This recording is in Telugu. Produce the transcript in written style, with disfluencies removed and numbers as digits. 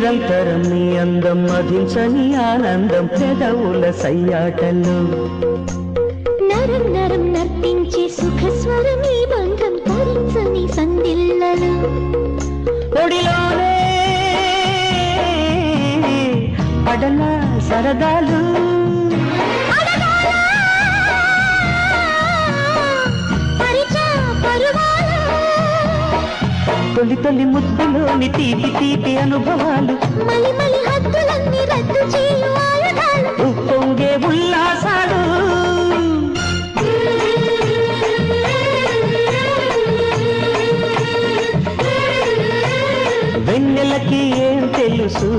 నిరంతరం నీ అందం మధించని ఆనందం పెదవుల సయ్యాటలు నరం నరం నర్తించే సుఖ స్వరమీ బంధం తరించని సందిల్లలు ఒడిలోనే పడల సరదాలు తొలి తొలి ముద్దులోని తీపి తీపి అనుభవాలు మలి మలి హద్దులన్నీ రద్దు చేయు ఆయుధాలు ఉప్పొంగే ఉల్లాసాలు వెన్నెలకి ఏం తెలుసు